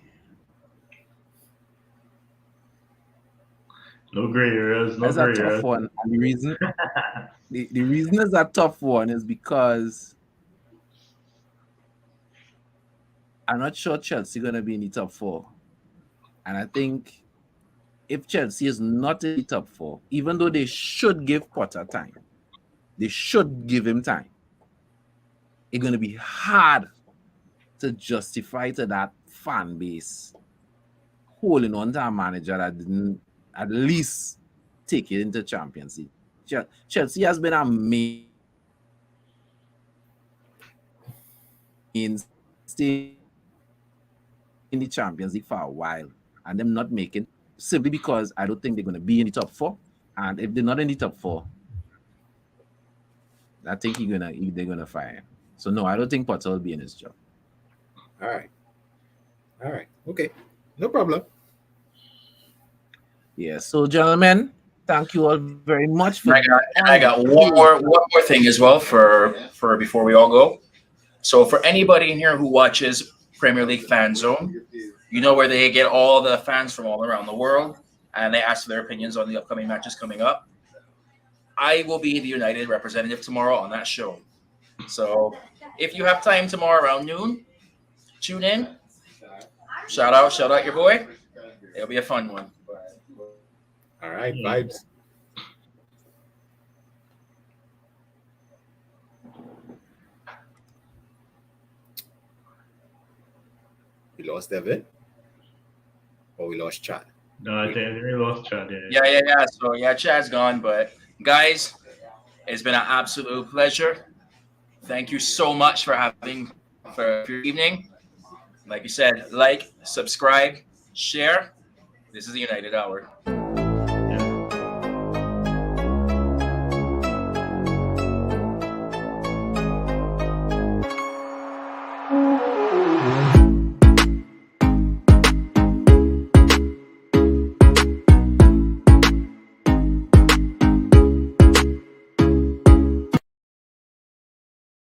no gray areas, no That's a gray areas. tough one. And the reason the reason is a tough one is because I'm not sure Chelsea gonna be in the top four. And I think if Chelsea is not in the top four, even though they should give Potter time, they should give him time. It's gonna be hard to justify to that fan base holding on to a manager that didn't at least take it into Champions League. Chelsea has been a mainstay in the Champions League for a while, and them not making simply because I don't think they're going to be in the top four. And if they're not in the top four, I think they're gonna fire him. So no, I don't think Potter will be in his job. All right. Okay. No problem. Yeah. So gentlemen, thank you all very much for. I got one more thing as well for before we all go. So for anybody in here who watches Premier League Fan Zone, you know where they get all the fans from all around the world, and they ask their opinions on the upcoming matches coming up. I will be the United representative tomorrow on that show. So if you have time tomorrow around noon, tune in. Shout out your boy. It'll be a fun one. All right, vibes. We lost Devin? Or we lost Chad? No, I think we lost Chad. Yeah. Yeah. So yeah, Chad's gone, but guys, it's been an absolute pleasure. Thank you so much for your evening. Like you said, like, subscribe, share. This is the United Hour.